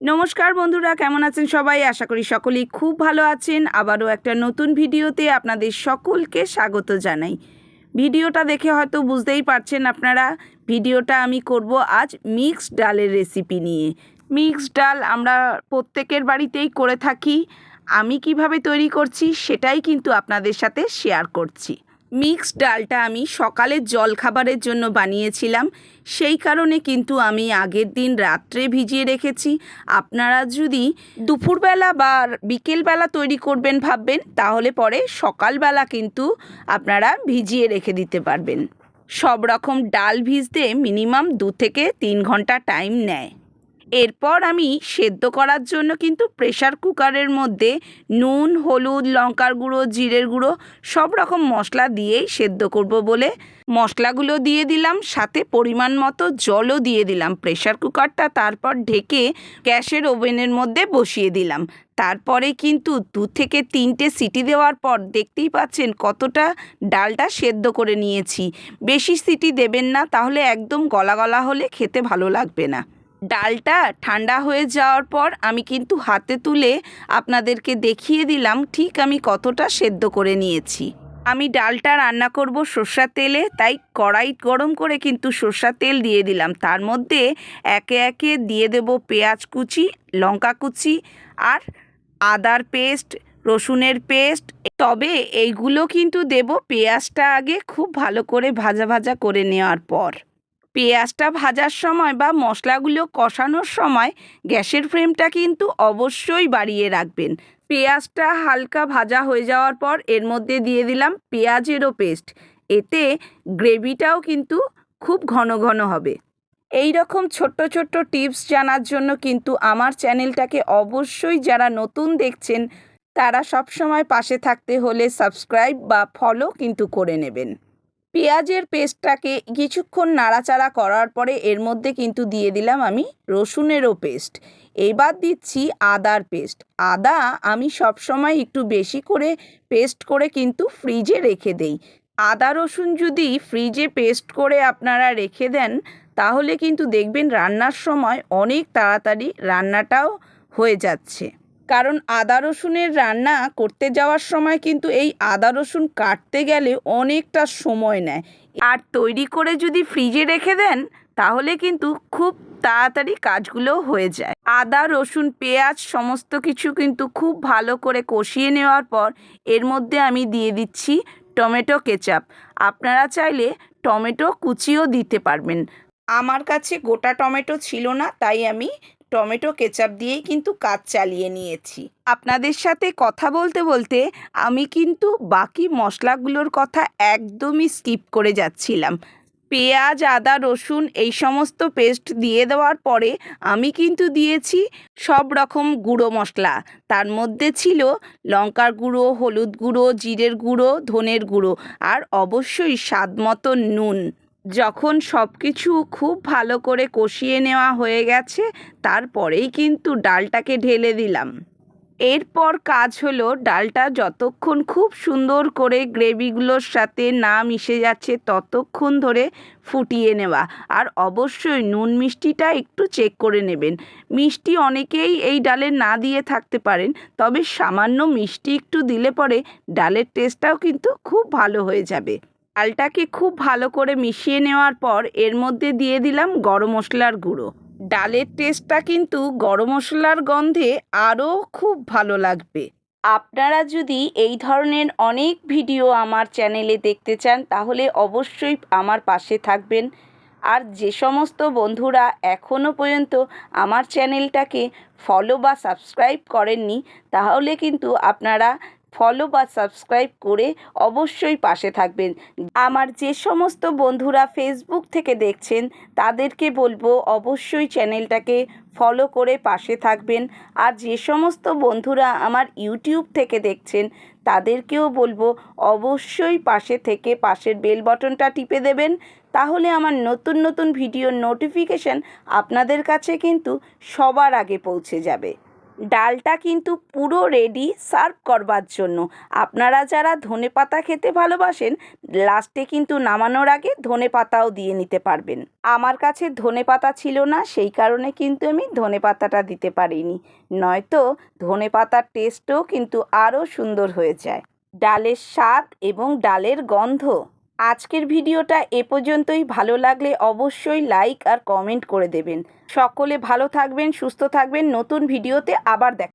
নমস্কার বন্ধুরা, কেমন আছেন সবাই? আশা করি সকলেই খুব ভালো আছেন। আবারও একটা নতুন ভিডিওতে আপনাদের সকলকে স্বাগত জানাই। ভিডিওটা দেখে হয়তো বুঝতেই পারছেন আপনারা, ভিডিওটা আমি করব আজ মিক্সড ডালের রেসিপি নিয়ে। মিক্সড ডাল আমরা প্রত্যেকের বাড়িতেই করে থাকি। আমি কিভাবে তৈরি করছি সেটাই কিন্তু আপনাদের সাথে শেয়ার করছি। মিক্সড ডালটা আমি সকালের জলখাবারের জন্য বানিয়েছিলাম, সেই কারণে কিন্তু আমি আগের দিন রাত্রে ভিজিয়ে রেখেছি। আপনারা যদি দুপুরবেলা বা বিকেলবেলা তৈরি করবেন ভাববেন, তাহলে পরে সকালবেলা কিন্তু আপনারা ভিজিয়ে রেখে দিতে পারবেন। সব রকম ডাল ভিজতে মিনিমাম 2 থেকে 3 ঘন্টা টাইম নেয়। এরপর আমি সেদ্ধ করার জন্য কিন্তু প্রেসার কুকারের মধ্যে নুন, হলুদ, লঙ্কার গুঁড়ো, জিরের গুঁড়ো সব রকম মশলা দিয়েই সেদ্ধ করব বলে মশলাগুলো দিয়ে দিলাম, সাথে পরিমাণ মতো জলও দিয়ে দিলাম। প্রেসার কুকারটা তারপর ঢেকে গ্যাসের ওভেনের মধ্যে বসিয়ে দিলাম। তারপরে কিন্তু 2 থেকে 3টে সিটি দেওয়ার পর দেখতেই পাচ্ছেন কতটা ডালটা সেদ্ধ করে নিয়েছি। বেশি সিটি দেবেন না, তাহলে একদম গলা গলা হলে খেতে ভালো লাগবে না। ডালটা ঠান্ডা হয়ে যাওয়ার পর আমি কিন্তু হাতে তুলে আপনাদেরকে দেখিয়ে দিলাম ঠিক আমি কতটা সেদ্ধ করে নিয়েছি। আমি ডালটা রান্না করব সর্ষের তেলে, তাই কড়াই গরম করে কিন্তু সর্ষের তেল দিয়ে দিলাম। তার মধ্যে একে একে দিয়ে দেব পেঁয়াজ কুচি, লঙ্কা কুচি আর আদার পেস্ট, রসুনের পেস্ট। তবে এইগুলো কিন্তু দেব পেঁয়াজটা আগে খুব ভালো করে ভাজা ভাজা করে নেওয়ার পর। পেঁয়াজটা ভাজার সময় বা মশলাগুলো কষানোর সময় গ্যাসের ফ্লেমটা কিন্তু অবশ্যই বাড়িয়ে রাখবেন। পেঁয়াজটা হালকা ভাজা হয়ে যাওয়ার পর এর মধ্যে দিয়ে দিলাম পেঁয়াজেরও পেস্ট। এতে গ্রেভিটাও কিন্তু খুব ঘন ঘন হবে। এই রকম ছোট্ট ছোট্ট টিপস জানার জন্য কিন্তু আমার চ্যানেলটাকে অবশ্যই যারা নতুন দেখছেন তারা সবসময় পাশে থাকতে হলে সাবস্ক্রাইব বা ফলো কিন্তু করে নেবেন। পেঁয়াজের পেস্টটাকে কিছুক্ষণ নাড়াচাড়া করার পরে এর মধ্যে কিন্তু দিয়ে দিলাম আমি রসুনেরও পেস্ট। এবার দিচ্ছি আদার পেস্ট। আদা আমি সবসময় একটু বেশি করে পেস্ট করে কিন্তু ফ্রিজে রেখে দেই। আদা রসুন যদি ফ্রিজে পেস্ট করে আপনারা রেখে দেন, তাহলে কিন্তু দেখবেন রান্নার সময় অনেক তাড়াতাড়ি রান্নাটাও হয়ে যাচ্ছে। কারণ আদা রসুনের রান্না করতে যাওয়ার সময় কিন্তু এই আদা রসুন কাটতে গেলে অনেকটা সময় নেয়। আর তৈরি করে যদি ফ্রিজে রেখে দেন, তাহলে কিন্তু খুব তাড়াতাড়ি কাজগুলো হয়ে যায়। আদা রসুন পেঁয়াজ সমস্ত কিছু কিন্তু খুব ভালো করে কষিয়ে নেওয়ার পর এর মধ্যে আমি দিয়ে দিচ্ছি টমেটো কেচাপ। আপনারা চাইলে টমেটো কুচিও দিতে পারবেন। আমার কাছে গোটা টমেটো ছিল না, তাই আমি টমেটো কেচাপ দিয়েই কিন্তু কাজ চালিয়ে নিয়েছি। আপনাদের সাথে কথা বলতে বলতে আমি কিন্তু বাকি মশলাগুলোর কথা একদমই স্কিপ করে যাচ্ছিলাম। পেঁয়াজ, আদা, রসুন এই সমস্ত পেস্ট দিয়ে দেওয়ার পরে আমি কিন্তু দিয়েছি সব রকম গুঁড়ো মশলা। তার মধ্যে ছিল লঙ্কার গুঁড়ো, হলুদ গুঁড়ো, জিরের গুঁড়ো, ধনের গুঁড়ো আর অবশ্যই স্বাদ মতো নুন। যখন সব কিছু খুব ভালো করে কষিয়ে নেওয়া হয়ে গেছে, তারপরেই কিন্তু ডালটাকে ঢেলে দিলাম। এরপর কাজ হলো ডালটা যতক্ষণ খুব সুন্দর করে গ্রেভিগুলোর সাথে না মিশে যাচ্ছে ততক্ষণ ধরে ফুটিয়ে নেওয়া। আর অবশ্যই নুন মিষ্টিটা একটু চেক করে নেবেন। মিষ্টি অনেকেই এই ডালে না দিয়ে থাকতে পারেন, তবে সামান্য মিষ্টি একটু দিলে পরে ডালের টেস্টটাও কিন্তু খুব ভালো হয়ে যাবে। ডালটাকে খুব ভালো করে মিশিয়ে নেওয়ার পর এর মধ্যে দিয়ে দিলাম গরম মশলার গুঁড়ো। ডালের টেস্টটা কিন্তু গরম মশলার গন্ধে আরও খুব ভালো লাগবে। আপনারা যদি এই ধরনের অনেক ভিডিও আমার চ্যানেলে দেখতে চান, তাহলে অবশ্যই আমার পাশে থাকবেন। আর যে সমস্ত বন্ধুরা এখনও পর্যন্ত আমার চ্যানেলটাকে ফলো বা সাবস্ক্রাইব করেননি, তাহলে কিন্তু আপনারা ফলো বা সাবস্ক্রাইব করে অবশ্যই পাশে থাকবেন। আমার যে সমস্ত বন্ধুরা ফেসবুক থেকে দেখছেন তাদেরকে বলবো অবশ্যই চ্যানেলটাকে ফলো করে পাশে থাকবেন। আর যে সমস্ত বন্ধুরা আমার ইউটিউব থেকে দেখছেন তাদেরকেও বলবো অবশ্যই পাশে থেকে পাশের বেল বাটনটা টিপে দেবেন। তাহলে আমার নতুন নতুন ভিডিওর নোটিফিকেশান আপনাদের কাছে কিন্তু সবার আগে পৌঁছে যাবে। ডালটা কিন্তু পুরো রেডি সার্ভ করবার জন্য। আপনারা যারা ধনেপাতা খেতে ভালোবাসেন লাস্টে কিন্তু নামানোর আগে ধনেপাতাও দিয়ে নিতে পারবেন। আমার কাছে ধনেপাতা ছিল না, সেই কারণে কিন্তু আমি ধনেপাতাটা দিতে পারিনি, নয়তো ধনেপাতার টেস্টও কিন্তু আরও সুন্দর হয়ে যায়। ডালের স্বাদ এবং ডালের গন্ধ। আজকের ভিডিওটা এ পর্যন্তই। ভালো লাগলে অবশ্যই লাইক আর কমেন্ট করে দেবেন। সকলে ভালো থাকবেন, সুস্থ থাকবেন। নতুন ভিডিওতে আবার দেখা